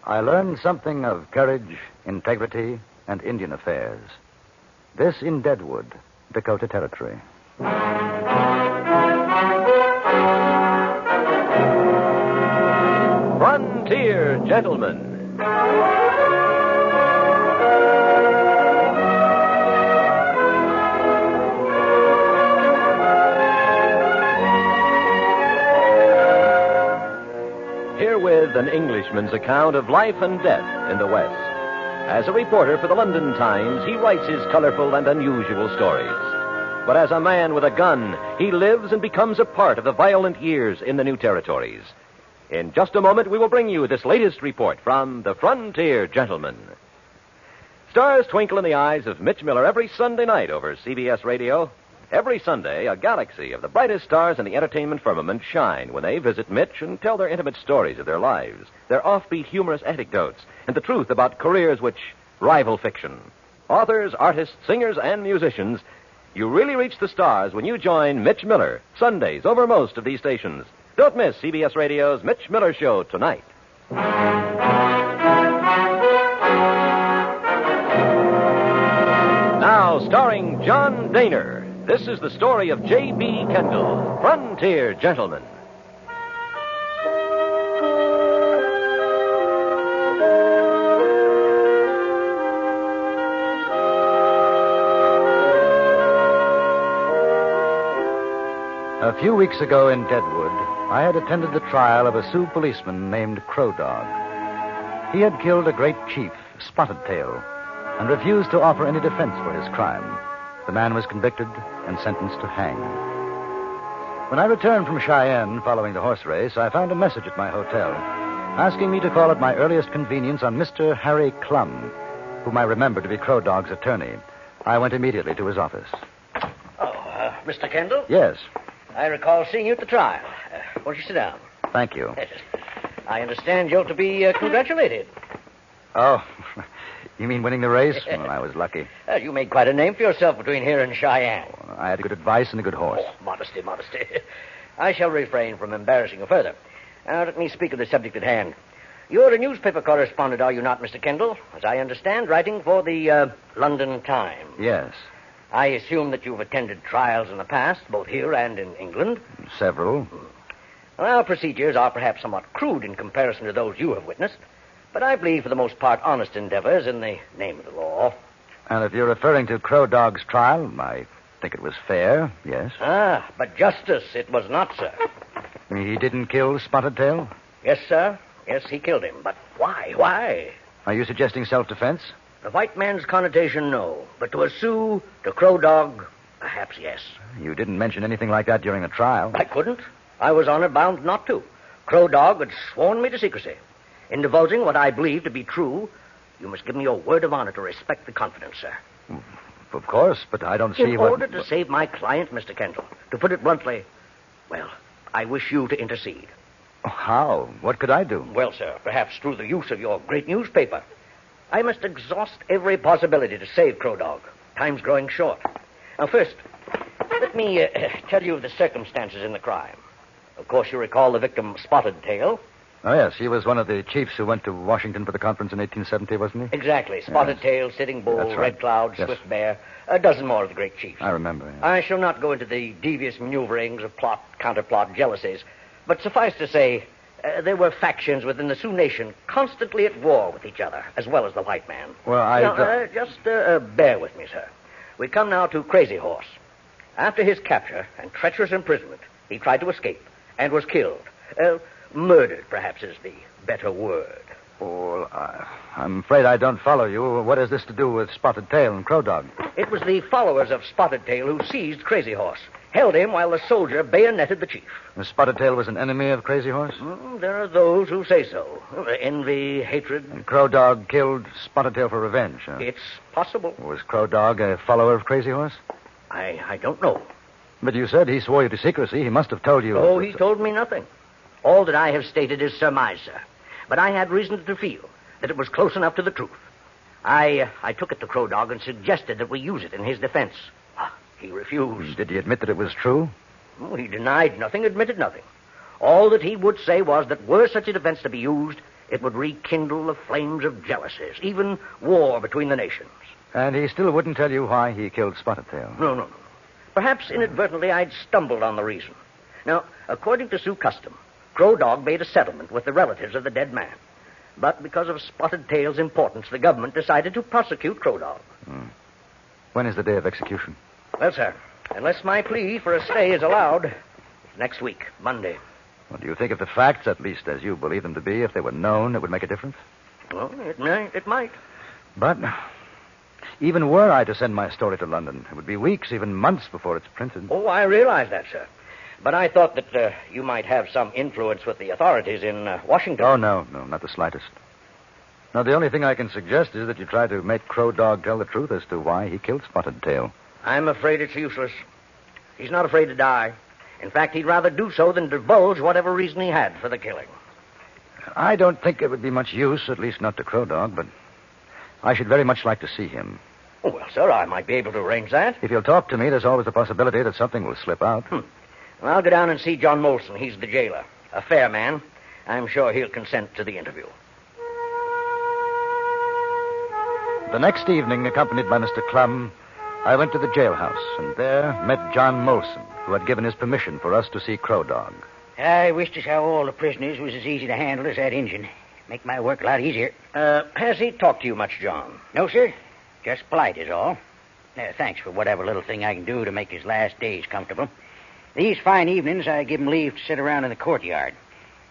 I learned something of courage, integrity, and Indian affairs. This in Deadwood, Dakota Territory. Frontier Gentlemen. Herewith an Englishman's account of life and death in the West. As a reporter for the London Times, he writes his colorful and unusual stories. But as a man with a gun, he lives and becomes a part of the violent years in the new territories. In just a moment, we will bring you this latest report from the Frontier Gentlemen. Stars twinkle in the eyes of Mitch Miller every Sunday night over CBS Radio. Every Sunday, a galaxy of the brightest stars in the entertainment firmament shine when they visit Mitch and tell their intimate stories of their lives, their offbeat, humorous anecdotes, and the truth about careers which rival fiction. Authors, artists, singers, and musicians, you really reach the stars when you join Mitch Miller, Sundays over most of these stations. Don't miss CBS Radio's Mitch Miller Show tonight. Now, starring John Daner. This is the story of J.B. Kendall, Frontier Gentleman. A few weeks ago in Deadwood, I had attended the trial of a Sioux policeman named Crow Dog. He had killed a great chief, Spotted Tail, and refused to offer any defense for his crime. The man was convicted and sentenced to hang. When I returned from Cheyenne following the horse race, I found a message at my hotel asking me to call at my earliest convenience on Mr. Harry Clum, whom I remembered to be Crow Dog's attorney. I went immediately to his office. Mr. Kendall? Yes. I recall seeing you at the trial. Won't you sit down? Thank you. I understand you're to be congratulated. Oh, you mean winning the race? Well, I was lucky. You made quite a name for yourself between here and Cheyenne. I had good advice and a good horse. Oh, modesty. I shall refrain from embarrassing you further. Now, let me speak of the subject at hand. You're a newspaper correspondent, are you not, Mr. Kendall? As I understand, writing for the London Times. Yes. I assume that you've attended trials in the past, both here and in England. Several. Well, our procedures are perhaps somewhat crude in comparison to those you have witnessed, but I believe for the most part honest endeavors in the name of the law. And if you're referring to Crow Dog's trial, I think it was fair, yes. But justice it was not, sir. He didn't kill Spotted Tail? Yes, sir. Yes, he killed him. But why? Why? Are you suggesting self-defense? The white man's connotation, no. But to a Sioux, to Crow Dog, perhaps yes. You didn't mention anything like that during the trial. I couldn't. I was honor bound not to. Crow Dog had sworn me to secrecy. In divulging what I believe to be true, you must give me your word of honor to respect the confidence, sir. Of course, but I don't see In order to save my client, Mr. Kendall, to put it bluntly, well, I wish you to intercede. How? What could I do? Well, sir, perhaps through the use of your great newspaper. I must exhaust every possibility to save Crow Dog. Time's growing short. Now, first, let me tell you of the circumstances in the crime. Of course, you recall the victim, Spotted Tail. Oh, yes. He was one of the chiefs who went to Washington for the conference in 1870, wasn't he? Exactly. Spotted Tail, Sitting Bull, That's right. Red Cloud, Yes. Swift Bear, a dozen more of the great chiefs. I remember. Yes. I shall not go into the devious maneuverings of plot, counterplot, jealousies, but suffice to say, there were factions within the Sioux Nation constantly at war with each other, as well as the white man. Well, Just bear with me, sir. We come now to Crazy Horse. After his capture and treacherous imprisonment, he tried to escape and was killed. Murdered, perhaps, is the better word. Well, I'm afraid I don't follow you. What has this to do with Spotted Tail and Crow Dog? It was the followers of Spotted Tail who seized Crazy Horse, held him while the soldier bayoneted the chief. And Spotted Tail was an enemy of Crazy Horse? There are those who say so. Envy, hatred. And Crow Dog killed Spotted Tail for revenge, huh? It's possible. Was Crow Dog a follower of Crazy Horse? I don't know. But you said he swore you to secrecy. He must have told you... Oh, he told me nothing. All that I have stated is surmise, sir. But I had reason to feel that it was close enough to the truth. I took it to Crow Dog and suggested that we use it in his defense. He refused. Did he admit that it was true? He denied nothing, admitted nothing. All that he would say was that were such a defense to be used, It would rekindle the flames of jealousies, even war between the nations. And he still wouldn't tell you why he killed Spotted Tail. No. Perhaps inadvertently I'd stumbled on the reason. Now, according to Sioux custom, Crow Dog made a settlement with the relatives of the dead man. But because of Spotted Tail's importance, the government decided to prosecute Crow Dog. When is the day of execution? Well, sir, unless my plea for a stay is allowed, next week, Monday. Well, do you think if the facts, at least as you believe them to be, if they were known, it would make a difference? Well, it might. But even were I to send my story to London, it would be weeks, even months before it's printed. Oh, I realize that, sir. But I thought that you might have some influence with the authorities in Washington. Oh, no, not the slightest. Now, the only thing I can suggest is that you try to make Crow Dog tell the truth as to why he killed Spotted Tail. I'm afraid it's useless. He's not afraid to die. In fact, he'd rather do so than divulge whatever reason he had for the killing. I don't think it would be much use, at least not to Crow Dog, but I should very much like to see him. Oh, well, sir, I might be able to arrange that. If you'll talk to me, there's always the possibility that something will slip out. Well, I'll go down and see John Molson. He's the jailer. A fair man. I'm sure he'll consent to the interview. The next evening, accompanied by Mr. Clum, I went to the jailhouse, and there met John Molson, who had given his permission for us to see Crow Dog. I wish to how all the prisoners was as easy to handle as that Injun. Make my work a lot easier. Has he talked to you much, John? No, sir. Just polite is all. Thanks for whatever little thing I can do to make his last days comfortable. These fine evenings, I give him leave to sit around in the courtyard.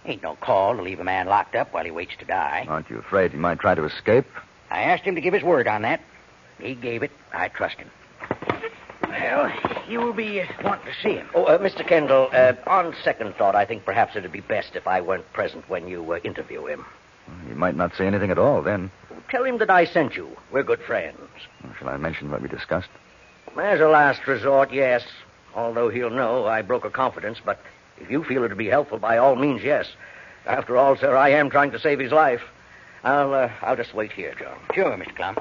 Ain't no call to leave a man locked up while he waits to die. Aren't you afraid he might try to escape? I asked him to give his word on that. He gave it. I trust him. Well, you'll be wanting to see him. Oh, Mr. Kendall, on second thought, I think perhaps it'd be best if I weren't present when you interview him. He might not say anything at all then. Tell him that I sent you. We're good friends. Shall I mention what we discussed? As a last resort, yes. Although he'll know I broke a confidence, but if you feel it'd be helpful, by all means, yes. After all, sir, I am trying to save his life. I'll just wait here, John. Sure, Mr. Clum.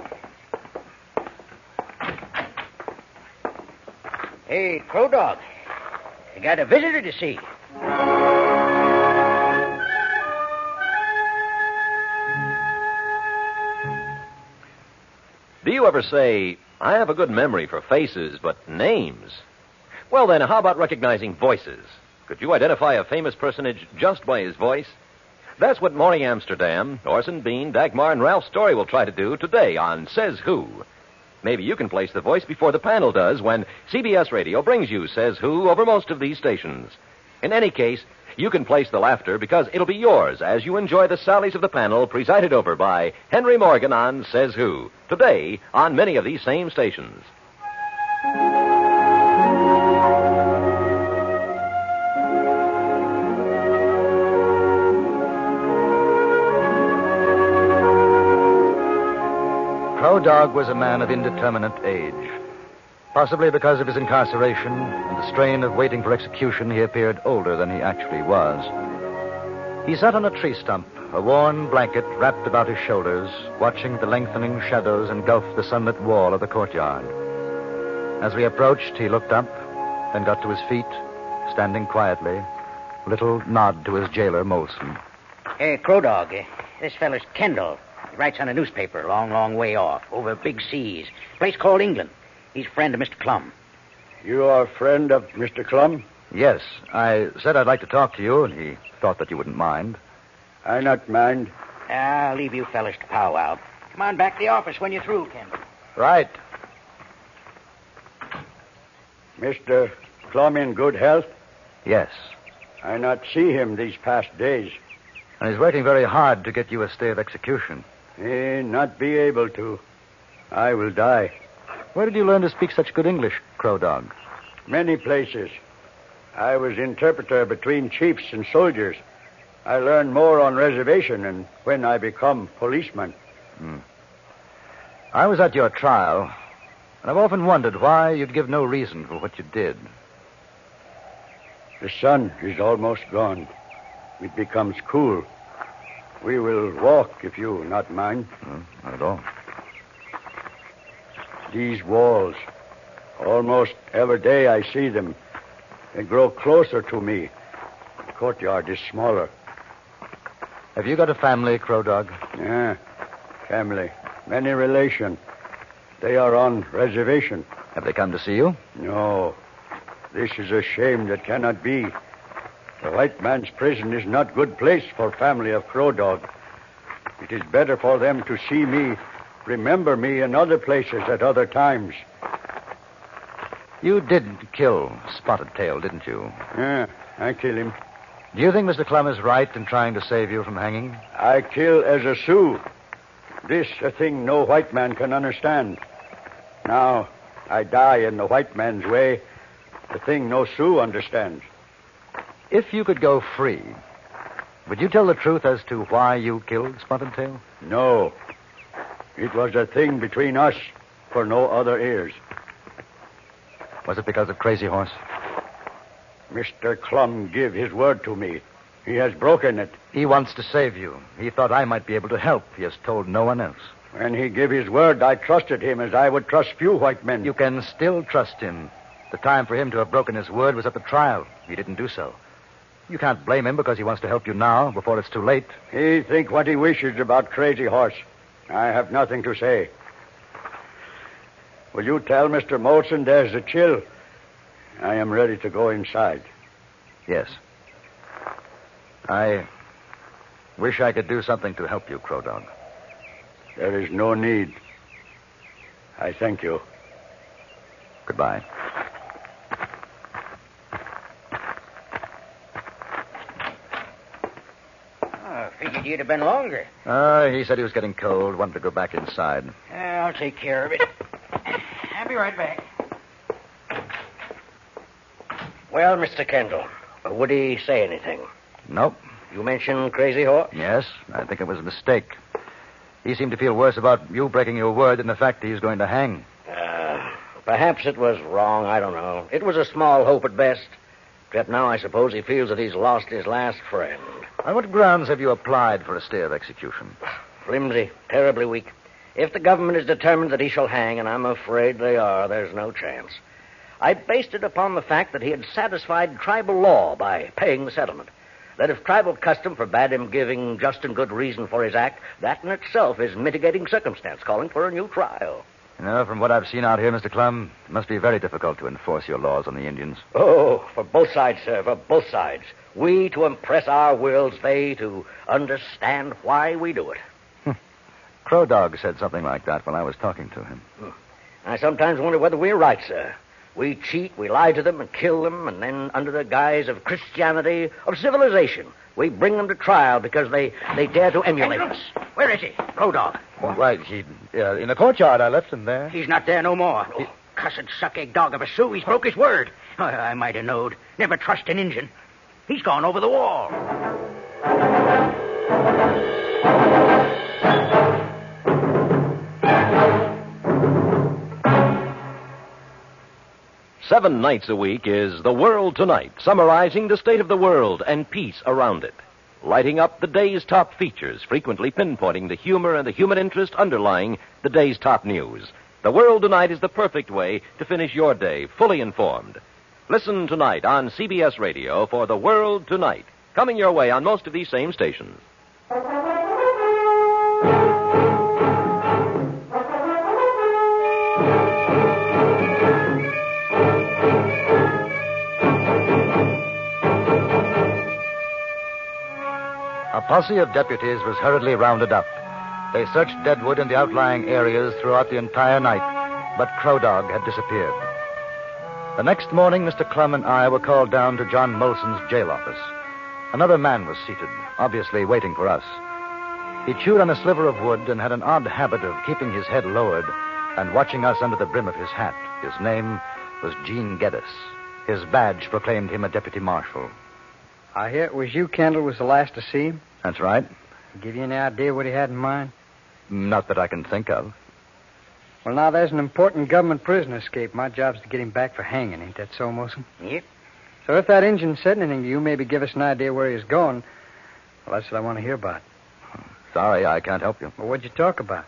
Hey, Crow Dog. You got a visitor to see. Do you ever say, I have a good memory for faces, but names? Well, then, how about recognizing voices? Could you identify a famous personage just by his voice? That's what Maury Amsterdam, Orson Bean, Dagmar, and Ralph Story will try to do today on Says Who. Maybe you can place the voice before the panel does when CBS Radio brings you Says Who over most of these stations. In any case, you can place the laughter because it'll be yours as you enjoy the sallies of the panel presided over by Henry Morgan on Says Who, today on many of these same stations. Crow Dog was a man of indeterminate age. Possibly because of his incarceration and the strain of waiting for execution, he appeared older than he actually was. He sat on a tree stump, a worn blanket wrapped about his shoulders, watching the lengthening shadows engulf the sunlit wall of the courtyard. As we approached, he looked up, then got to his feet, standing quietly, a little nod to his jailer, Molson. Hey, Crow Dog, this feller's Kendall. He writes on a newspaper a long, long way off, over big seas. Place called England. He's a friend of Mr. Clum. You are a friend of Mr. Clum? Yes, I said I'd like to talk to you, and he thought that you wouldn't mind. I not mind. I'll leave you fellas to powwow. Come on back to the office when you're through, Kendall. Right. Mr. Clum in good health? Yes. I not see him these past days. And he's working very hard to get you a stay of execution. He not be able to. I will die. Where did you learn to speak such good English, Crow Dog? Many places. I was interpreter between chiefs and soldiers. I learned more on reservation and when I become policeman. I was at your trial, and I've often wondered why you'd give no reason for what you did. The sun is almost gone. It becomes cool. We will walk if you not mind. Not at all. These walls, almost every day I see them. They grow closer to me. The courtyard is smaller. Have you got a family, Crow Dog? Yeah, family. Many relation. They are on reservation. Have they come to see you? No. This is a shame that cannot be. The white man's prison is not good place for family of Crow Dog. It is better for them to see me, remember me in other places at other times. You did kill Spotted Tail, didn't you? Yeah, I kill him. Do you think Mr. Clum is right in trying to save you from hanging? I kill as a Sioux. This a thing no white man can understand. Now, I die in the white man's way, the thing no Sioux understands. If you could go free, would you tell the truth as to why you killed Spotted Tail? No. It was a thing between us for no other ears. Was it because of Crazy Horse? Mr. Clum give his word to me. He has broken it. He wants to save you. He thought I might be able to help. He has told no one else. When he gave his word, I trusted him as I would trust few white men. You can still trust him. The time for him to have broken his word was at the trial. He didn't do so. You can't blame him because he wants to help you now, before it's too late. He think what he wishes about Crazy Horse. I have nothing to say. Will you tell Mr. Molson there's a chill? I am ready to go inside. Yes. I wish I could do something to help you, Crow Dog. There is no need. I thank you. Goodbye. I figured you'd have been longer. He said he was getting cold, wanted to go back inside. I'll take care of it. I'll be right back. Well, Mr. Kendall, would he say anything? Nope. You mentioned Crazy Horse? Yes, I think it was a mistake. He seemed to feel worse about you breaking your word than the fact that he's going to hang. Perhaps it was wrong. I don't know. It was a small hope at best. Except now I suppose he feels that he's lost his last friend. On what grounds have you applied for a stay of execution? Flimsy, terribly weak. If the government is determined that he shall hang, and I'm afraid they are, there's no chance. I based it upon the fact that he had satisfied tribal law by paying the settlement. That if tribal custom forbade him giving just and good reason for his act, that in itself is mitigating circumstance calling for a new trial. You know, from what I've seen out here, Mr. Clum, it must be very difficult to enforce your laws on the Indians. Oh, for both sides, sir, for both sides. We to impress our wills, they to understand why we do it. Crow Dog said something like that while I was talking to him. I sometimes wonder whether we're right, sir. We cheat, we lie to them and kill them, and then under the guise of Christianity, of civilization, we bring them to trial because they dare to emulate us. Where is he? Crow Dog. Why, he... in the courtyard, I left him there. He's not there no more. Cussed suck-egg dog of a Sioux. He's broke his word. I might have knowed. Never trust an Injun. He's gone over the wall. 7 nights a week is The World Tonight, summarizing the state of the world and peace around it. Lighting up the day's top features, frequently pinpointing the humor and the human interest underlying the day's top news. The World Tonight is the perfect way to finish your day fully informed. Listen tonight on CBS Radio for The World Tonight, coming your way on most of these same stations. A posse of deputies was hurriedly rounded up. They searched Deadwood and the outlying areas throughout the entire night, but Crow Dog had disappeared. The next morning, Mr. Clum and I were called down to John Molson's jail office. Another man was seated, obviously waiting for us. He chewed on a sliver of wood and had an odd habit of keeping his head lowered and watching us under the brim of his hat. His name was Gene Geddes. His badge proclaimed him a deputy marshal. I hear it was you, Kendall, was the last to see him. That's right. Give you any idea what he had in mind? Not that I can think of. Well, now, there's an important government prisoner escaped. My job's to get him back for hanging. Ain't that so, Molson? Yep. So if that Injun said anything to you, maybe give us an idea where he's going. Well, that's what I want to hear about. Sorry, I can't help you. Well, what'd you talk about?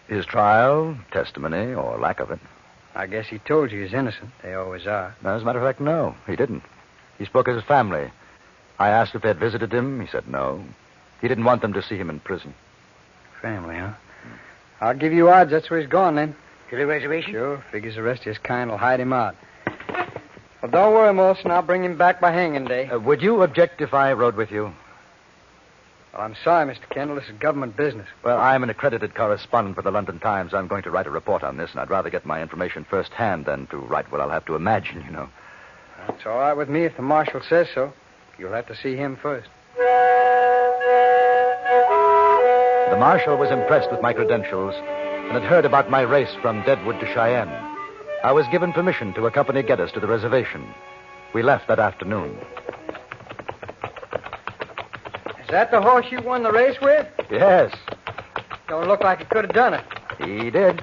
His trial, testimony, or lack of it. I guess he told you he's innocent. They always are. As a matter of fact, no, he didn't. He spoke of his family. I asked if they'd visited him. He said no. He didn't want them to see him in prison. Family, huh? I'll give you odds that's where he's gone, then. To the reservation? Sure. Figures the rest of his kind will hide him out. Well, don't worry, Molson. I'll bring him back by hanging day. Would you object if I rode with you? Well, I'm sorry, Mr. Kendall. This is government business. Well, I'm an accredited correspondent for the London Times. I'm going to write a report on this, and I'd rather get my information firsthand than to write what I'll have to imagine, you know. That's all right with me if the marshal says so. You'll have to see him first. The marshal was impressed with my credentials and had heard about my race from Deadwood to Cheyenne. I was given permission to accompany Geddes to the reservation. We left that afternoon. Is that the horse you won the race with? Yes, Don't look like he could have done it. he did.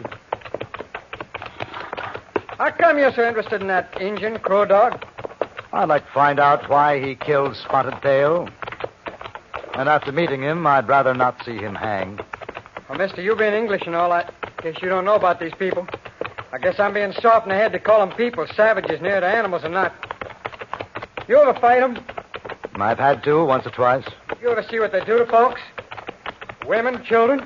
How come you're so interested in that Injun, Crow Dog? I'd like to find out why he killed Spotted Tail. And after meeting him, I'd rather not see him hanged. Well, mister, you being English and all, I guess you don't know about these people. I guess I'm being soft in the head to call them people, savages near to animals or not. You ever fight them? I've had to once or twice. You ever see what they do to folks? Women, children?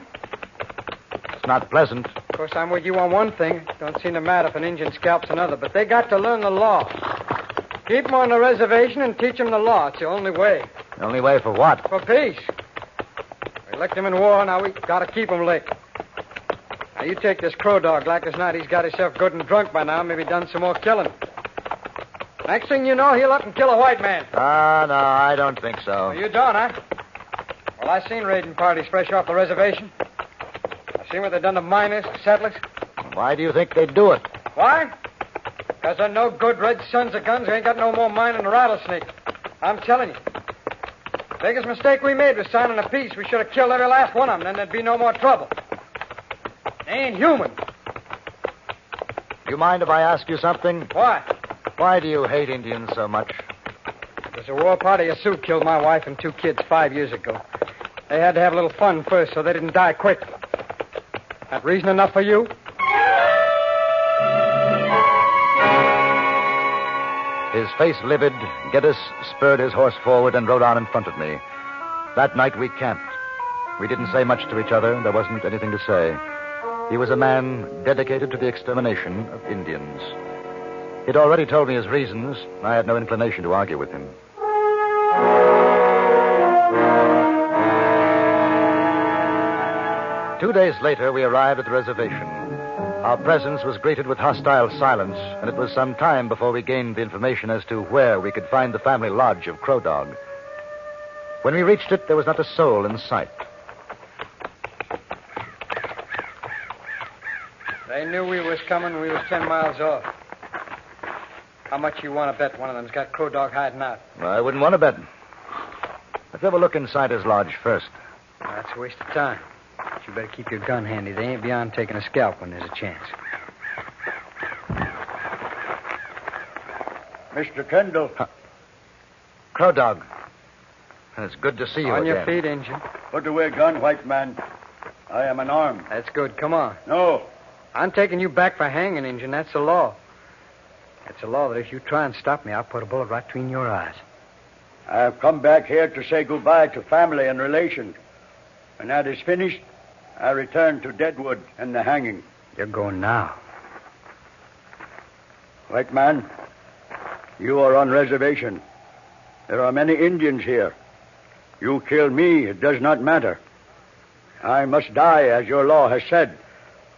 It's not pleasant. Of course, I'm with you on one thing. Don't seem to matter if an Injun scalps another, but they got to learn the law. Keep them on the reservation and teach them the law. It's the only way. The only way for what? For peace. We licked him in war, now we got to keep him licked. Now, you take this Crow Dog. Like as not, he's got himself good and drunk by now, maybe done some more killing. Next thing you know, he'll up and kill a white man. Ah, no, I don't think so. Oh, you don't, huh? Well, I seen raiding parties fresh off the reservation. I seen what they done to miners, settlers. Why do you think they'd do it? Why? Because they're no good red sons of guns who ain't got no more mind than a rattlesnake. I'm telling you. Biggest mistake we made was signing a peace. We should have killed every last one of them, then there'd be no more trouble. They ain't human. Do you mind if I ask you something? Why? Why do you hate Indians so much? There's a war party of Sioux killed my wife and 2 kids 5 years ago. They had to have a little fun first so they didn't die quick. That reason enough for you? His face livid, Geddes spurred his horse forward and rode on in front of me. That night we camped. We didn't say much to each other. There wasn't anything to say. He was a man dedicated to the extermination of Indians. He'd already told me his reasons. I had no inclination to argue with him. 2 days later, we arrived at the reservation. Our presence was greeted with hostile silence, and it was some time before we gained the information as to where we could find the family lodge of Crow Dog. When we reached it, there was not a soul in sight. They knew we was coming. We was 10 miles off. How much you want to bet one of them's got Crow Dog hiding out? I wouldn't want to bet. Let's have a look inside his lodge first. That's a waste of time. But you better keep your gun handy. They ain't beyond taking a scalp when there's a chance. Mr. Kendall. Crow Dog. It's good to see you On again. your feet, Injun. Put away gun, white man. I am unarmed. That's good. Come on. No. I'm taking you back for hanging, Injun. That's the law. That's a law that if you try and stop me, I'll put a bullet right between your eyes. I have come back here to say goodbye to family and relations. When that is finished, I return to Deadwood and the hanging. You're going now. White man, you are on reservation. There are many Indians here. You kill me, it does not matter. I must die, as your law has said.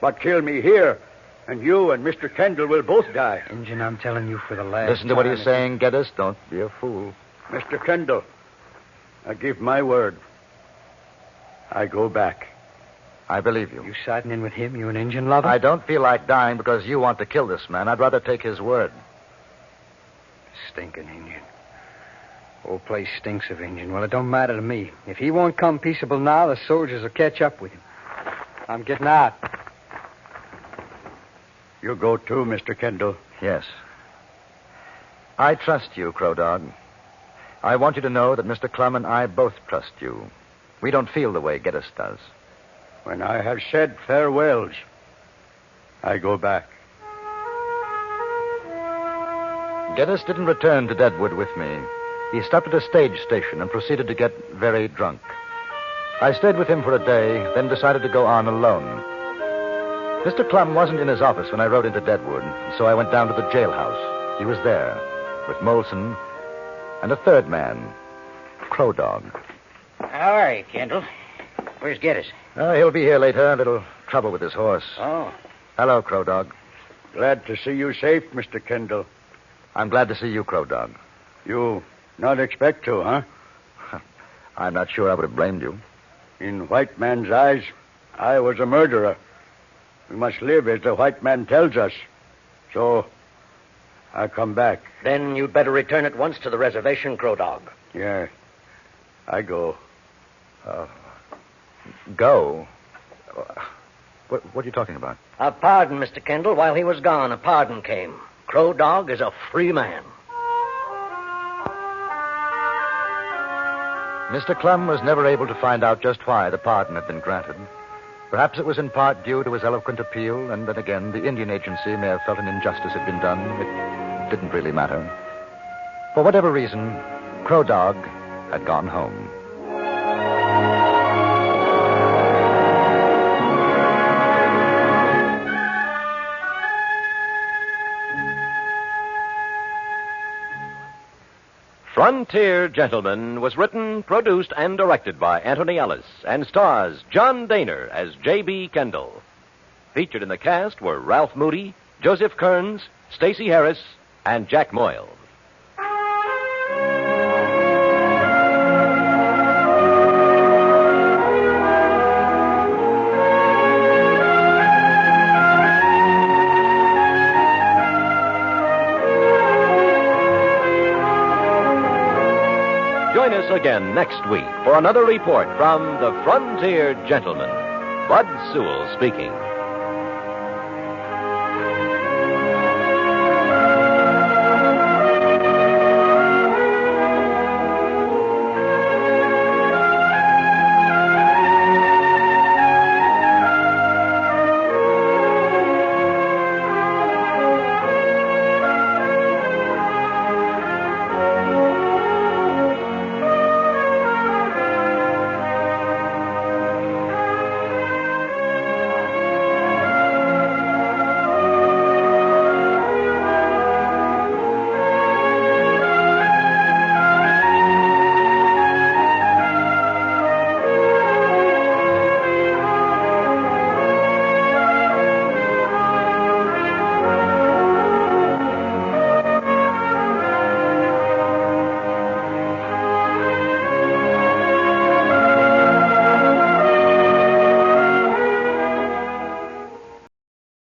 But kill me here, and you and Mr. Kendall will both die. Injun, I'm telling you for the last Listen to what time, he's saying, Geddes. Don't be a fool. Mr. Kendall, I give my word. I go back. I believe you. You siding in with him, you an Injun lover? I don't feel like dying because you want to kill this man. I'd rather take his word. Stinking Injun. Whole place stinks of Injun. Well, it don't matter to me. If he won't come peaceable now, the soldiers will catch up with him. I'm getting out. You go too, Mr. Kendall. Yes. I trust you, Crow Dog. I want you to know that Mr. Clum and I both trust you. We don't feel the way Geddes does. When I have said farewells, I go back. Geddes didn't return to Deadwood with me. He stopped at a stage station and proceeded to get very drunk. I stayed with him for a day, then decided to go on alone. Mr. Clum wasn't in his office when I rode into Deadwood, so I went down to the jailhouse. He was there, with Molson and a third man, Crow Dog. How are you, Kendall? Where's Geddes? He'll be here later. A little trouble with his horse. Oh. Hello, Crow Dog. Glad to see you safe, Mr. Kendall. I'm glad to see you, Crow Dog. You not expect to, huh? I'm not sure I would have blamed you. In white man's eyes, I was a murderer. We must live as the white man tells us. So, I come back. Then you'd better return at once to the reservation, Crow Dog. Yeah, I go. Go? What are you talking about? A pardon, Mr. Kendall. While he was gone, a pardon came. Crow Dog is a free man. Mr. Clum was never able to find out just why the pardon had been granted. Perhaps it was in part due to his eloquent appeal, and then again, the Indian Agency may have felt an injustice had been done. It didn't really matter. For whatever reason, Crow Dog had gone home. Frontier Gentleman was written, produced, and directed by Anthony Ellis and stars John Daner as J.B. Kendall. Featured in the cast were Ralph Moody, Joseph Kearns, Stacey Harris, and Jack Moyle. Join us again next week for another report from the Frontier Gentleman. Bud Sewell speaking.